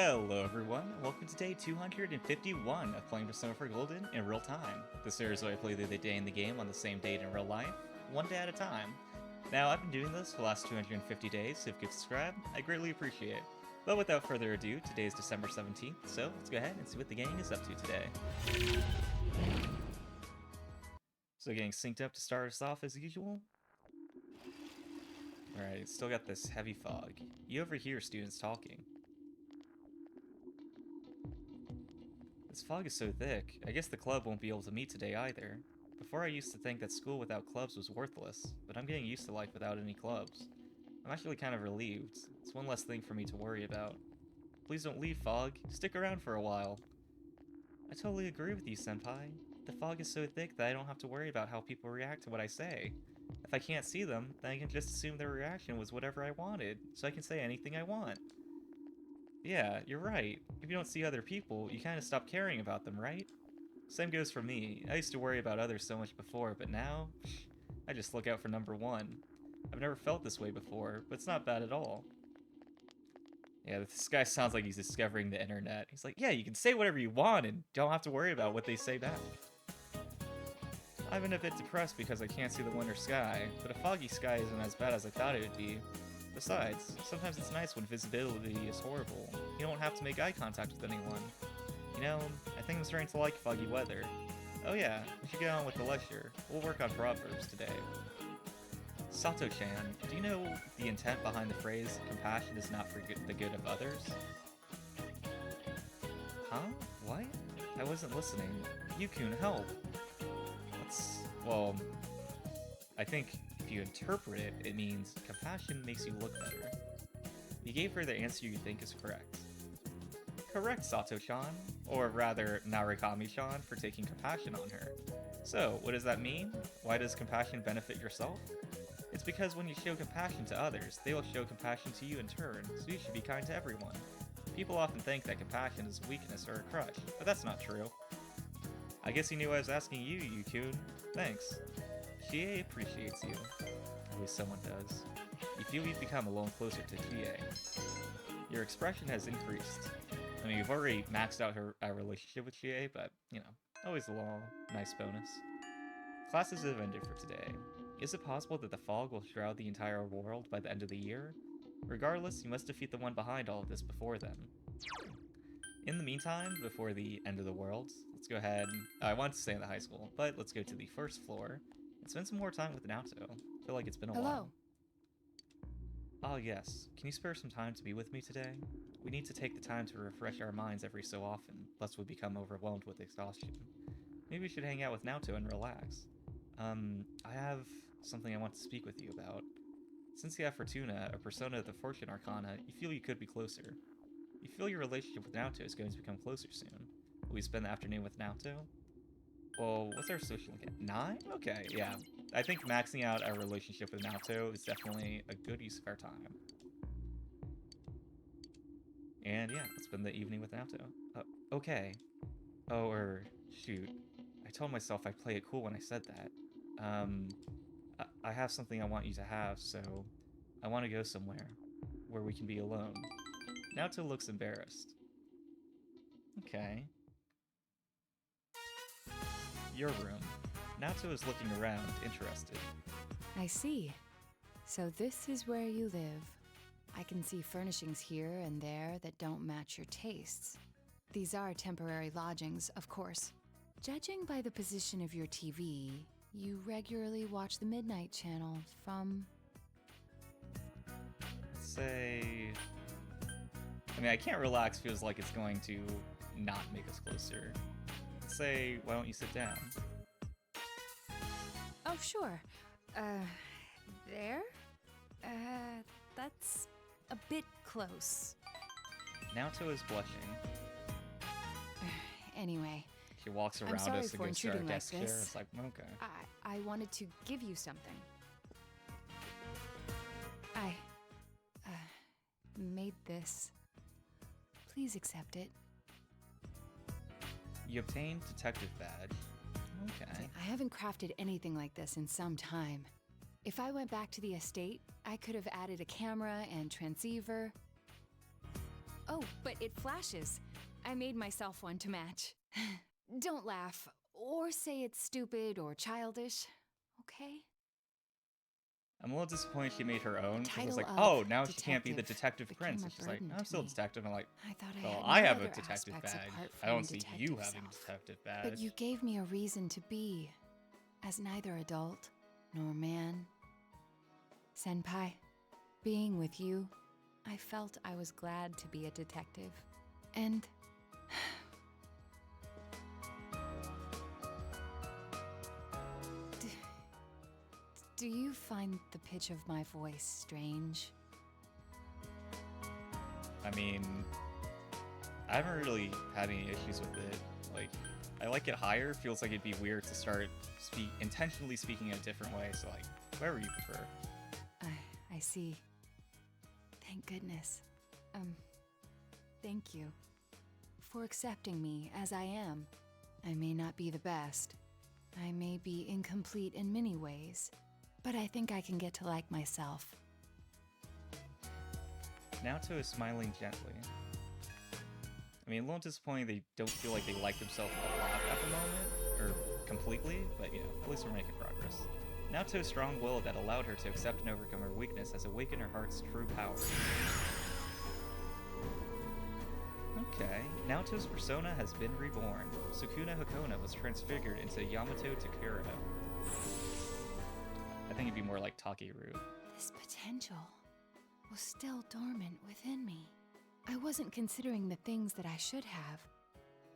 Hello everyone, welcome to day 251 of playing Persona 4 Golden in real time. This series where I play through the day in the game on the same date in real life, one day at a time. Now, I've been doing this for the last 250 days, so if you could subscribe, I greatly appreciate it. But without further ado, today is December 17th, so let's go ahead and see what the gang is up to today. So getting synced up to start us off as usual. Alright, still got this heavy fog. You overhear students talking. This fog is so thick, I guess the club won't be able to meet today either. Before I used to think that school without clubs was worthless, but I'm getting used to life without any clubs. I'm actually kind of relieved. It's one less thing for me to worry about. Please don't leave, Fog. Stick around for a while. I totally agree with you, Senpai. The fog is so thick that I don't have to worry about how people react to what I say. If I can't see them, then I can just assume their reaction was whatever I wanted, so I can say anything I want. Yeah, you're right. If you don't see other people, you kind of stop caring about them, right? Same goes for me. I used to worry about others so much before, but now, I just look out for number one. I've never felt this way before, but it's not bad at all. Yeah, this guy sounds like he's discovering the internet. He's like, yeah, you can say whatever you want and don't have to worry about what they say back. I've been a bit depressed because I can't see the winter sky, but a foggy sky isn't as bad as I thought it would be. Besides, sometimes it's nice when visibility is horrible. You don't have to make eye contact with anyone. You know, I think I'm starting to like foggy weather. Oh yeah, we should get on with the lecture. We'll work on proverbs today. Sato-chan, do you know the intent behind the phrase, compassion is not for the good of others? Huh? What? I wasn't listening. Yukun, help! Well, I think if you interpret it, it means compassion makes you look better. You gave her the answer you think is correct. Correct, Sato-chan. Or rather, Narukami-chan for taking compassion on her. So, what does that mean? Why does compassion benefit yourself? It's because when you show compassion to others, they will show compassion to you in turn, so you should be kind to everyone. People often think that compassion is a weakness or a crutch, but that's not true. I guess he knew I was asking you, Yukun. Thanks. Chie appreciates you. At least someone does. You feel you've become a little closer to Chie. Your expression has increased. I mean, you've already maxed out our relationship with Chie, but, you know, always a little nice bonus. Classes have ended for today. Is it possible that the fog will shroud the entire world by the end of the year? Regardless, you must defeat the one behind all of this before then. In the meantime, before the end of the world, let's go ahead. I want to stay in the high school, but let's go to the first floor and spend some more time with Naoto. I feel like it's been a while. Ah, yes. Can you spare some time to be with me today? We need to take the time to refresh our minds every so often, lest we become overwhelmed with exhaustion. Maybe we should hang out with Naoto and relax. I have something I want to speak with you about. Since you have Fortuna, a persona of the Fortune Arcana, you feel you could be closer. You feel your relationship with Naoto is going to become closer soon. Will we spend the afternoon with Naoto? Well, what's our social link at? 9? Okay, yeah. I think maxing out our relationship with Naoto is definitely a good use of our time. And yeah, let's spend the evening with Naoto. Okay. Oh, shoot. I told myself I'd play it cool when I said that. I have something I want you to have, so I want to go somewhere where we can be alone. Naoto looks embarrassed. Okay. Your room. Naoto is looking around, interested. I see. So this is where you live. I can see furnishings here and there that don't match your tastes. These are temporary lodgings, of course. Judging by the position of your TV, you regularly watch the Midnight Channel from... Let's say... I mean, I can't relax feels like it's going to not make us closer. Let's say, why don't you sit down? Oh, sure. There? That's a bit close. Naoto is blushing. Anyway. She walks around us and goes to our desk chair. It's like, okay. I wanted to give you something. I made this. Please accept it. You obtained Detective Badge. Okay. I haven't crafted anything like this in some time. If I went back to the estate, I could have added a camera and transceiver. Oh, but it flashes. I made myself one to match. Don't laugh, or say it's stupid or childish, okay? I'm a little disappointed she made her own, because I was Title like, of oh, now she can't be the detective detective prince. became And a she's like, burden no, I'm to still a me. detective. I'm like, I thought I well, had I no have a other detective aspects badge. apart I from don't see you detective having a self. detective badge. But you gave me a reason to be, as neither adult nor man. Senpai, being with you, I felt I was glad to be a detective. And do you find the pitch of my voice strange? I mean, I haven't really had any issues with it. Like, I like it higher. Feels like it'd be weird to start intentionally speaking in a different way. So, like, whatever you prefer. I see. Thank goodness. Thank you for accepting me as I am. I may not be the best. I may be incomplete in many ways, but I think I can get to like myself. Naoto is smiling gently. I mean, a little disappointing they don't feel like they like themselves a lot at the moment, or completely, but you know, at least we're making progress. Naoto's strong will that allowed her to accept and overcome her weakness has awakened her heart's true power. Okay, Naoto's persona has been reborn. Sukuna Hakona was transfigured into Yamato Takura. I think it'd be more like Takiru. This potential was still dormant within me. I wasn't considering the things that I should have.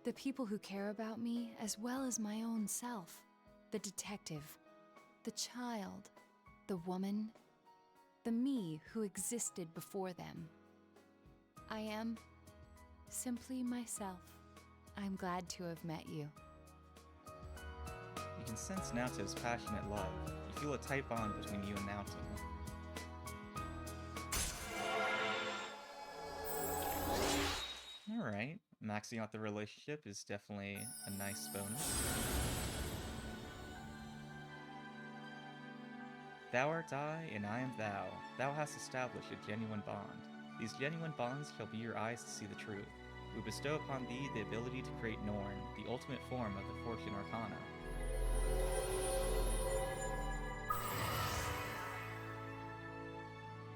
The people who care about me as well as my own self. The detective, the child, the woman, the me who existed before them. I am simply myself. I'm glad to have met you. You can sense Naoto's passionate love. You feel a tight bond between you and Naoto. Alright, maxing out the relationship is definitely a nice bonus. Thou art I, and I am thou. Thou hast established a genuine bond. These genuine bonds shall be your eyes to see the truth. We bestow upon thee the ability to create Norn, the ultimate form of the Fortune Arcana.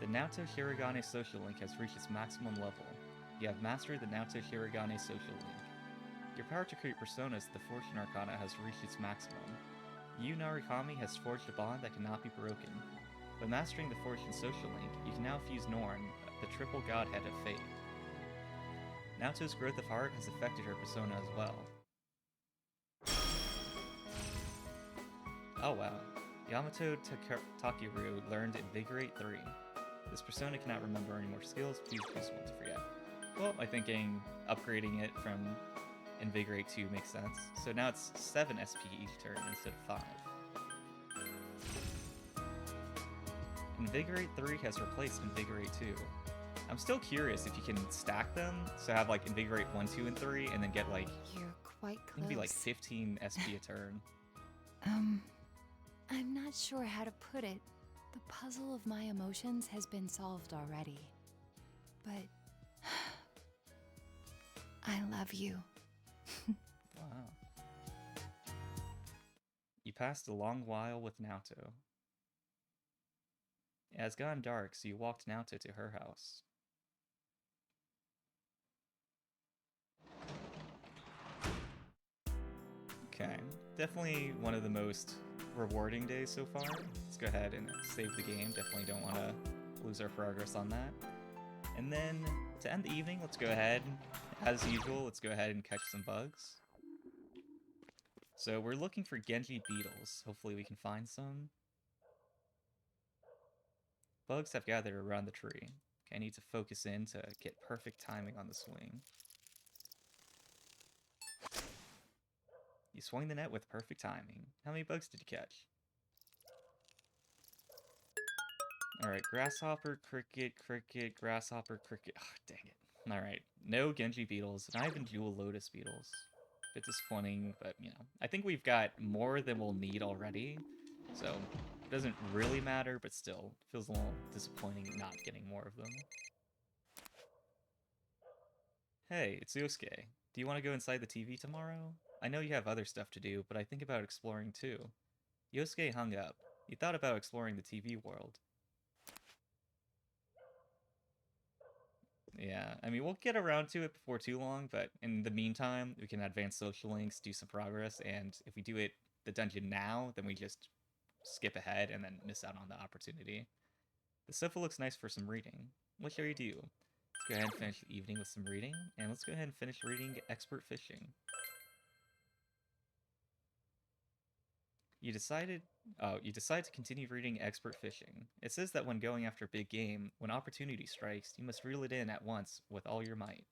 The Naoto Shirogane social link has reached its maximum level. You have mastered the Naoto Shirogane social link. Your power to create personas, the Fortune Arcana, has reached its maximum. You, Narukami, has forged a bond that cannot be broken. By mastering the Fortune social link, you can now fuse Norn, the triple godhead of fate. Naoto's growth of heart has affected her persona as well. Oh wow. Yamato Takiru learned Invigorate 3. This persona cannot remember any more skills, please choose one to forget. Well, I think upgrading it from Invigorate 2 makes sense. So now it's 7 SP each turn instead of 5. Invigorate 3 has replaced Invigorate 2. I'm still curious if you can stack them, so have like Invigorate 1, 2, and 3, and then get like... You're quite close. Maybe like 15 SP a turn. I'm not sure how to put it. The puzzle of my emotions has been solved already. But... I love you. Wow. You passed a long while with Naoto. It has gotten dark, so you walked Naoto to her house. Okay, definitely one of the most rewarding days so far. Let's go ahead and save the game. Definitely don't want to lose our progress on that. And then, to end the evening, let's go ahead, as usual, let's go ahead and catch some bugs. So we're looking for Genji beetles. Hopefully we can find some. Bugs have gathered around the tree. Okay, I need to focus in to get perfect timing on the swing. You swung the net with perfect timing. How many bugs did you catch? Alright, grasshopper, cricket, cricket, grasshopper, cricket. Oh, dang it. Alright, no Genji beetles, not even dual lotus beetles. Bit disappointing, but you know. I think we've got more than we'll need already, so it doesn't really matter, but still, feels a little disappointing not getting more of them. Hey, it's Yosuke. Do you want to go inside the TV tomorrow? I know you have other stuff to do, but I think about exploring too. Yosuke hung up. He thought about exploring the TV world. Yeah, I mean, we'll get around to it before too long, but in the meantime, we can advance social links, do some progress, and if we do it the dungeon now, then we just skip ahead and then miss out on the opportunity. The sofa looks nice for some reading. What shall we do? Let's go ahead and finish the evening with some reading, and let's go ahead and finish reading Expert Fishing. You decided you decide to continue reading Expert Fishing. It says that when going after big game, when opportunity strikes, you must reel it in at once with all your might.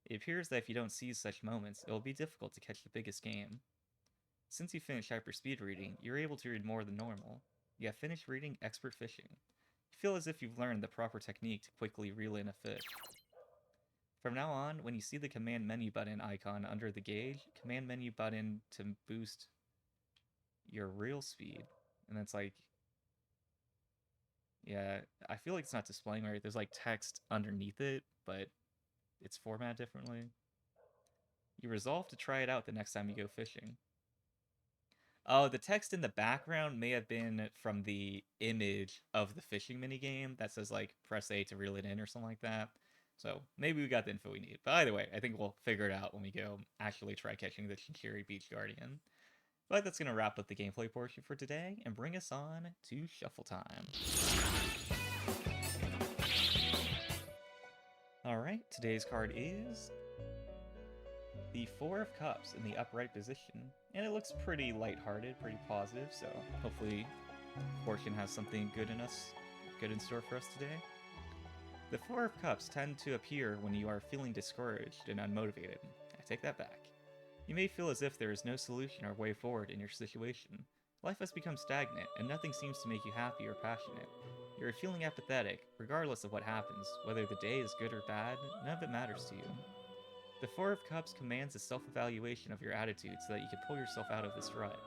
It appears that if you don't seize such moments, it will be difficult to catch the biggest game. Since you finished hyperspeed reading, you're able to read more than normal. You have finished reading Expert Fishing. You feel as if you've learned the proper technique to quickly reel in a fish. From now on, when you see the command menu button icon under the gauge, command menu button to boost your reel speed. And that's like, yeah, I feel like it's not displaying right. There's like text underneath it, but it's formatted differently. You resolve to try it out the next time you go fishing. Oh, the text in the background may have been from the image of the fishing minigame that says like press A to reel it in or something like that. So maybe we got the info we need. But either way, I think we'll figure it out when we go actually try catching the Chinchiri Beach Guardian. But that's going to wrap up the gameplay portion for today and bring us on to Shuffle Time. Alright, today's card is the Four of Cups in the upright position. And it looks pretty lighthearted, pretty positive, so hopefully Fortune has something good in store for us today. The Four of Cups tend to appear when you are feeling discouraged and unmotivated. I take that back. You may feel as if there is no solution or way forward in your situation. Life has become stagnant, and nothing seems to make you happy or passionate. You are feeling apathetic, regardless of what happens, whether the day is good or bad, none of it matters to you. The Four of Cups commands a self-evaluation of your attitude so that you can pull yourself out of this rut.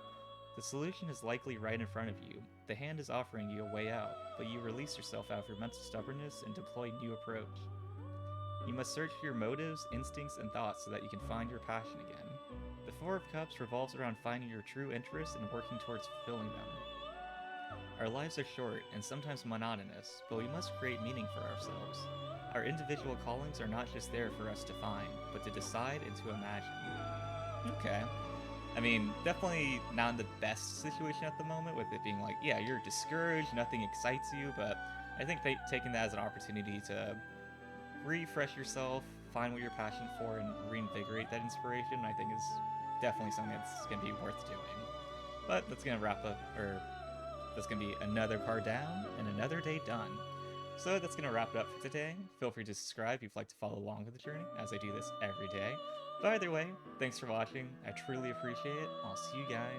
The solution is likely right in front of you. The hand is offering you a way out, but you release yourself out of your mental stubbornness and deploy a new approach. You must search for your motives, instincts, and thoughts so that you can find your passion again. The Four of Cups revolves around finding your true interests and working towards fulfilling them. Our lives are short and sometimes monotonous, but we must create meaning for ourselves. Our individual callings are not just there for us to find, but to decide and to imagine. Okay. I mean, definitely not in the best situation at the moment with it being like, yeah, you're discouraged, nothing excites you, but I think taking that as an opportunity to refresh yourself, find what you're passionate for, and reinvigorate that inspiration, I think is definitely something that's going to be worth doing. But that's going to wrap up, or that's going to be another card down and another day done. So that's going to wrap it up for today. Feel free to subscribe if you'd like to follow along with the journey, as I do this every day. But either way, thanks for watching. I truly appreciate it. I'll see you guys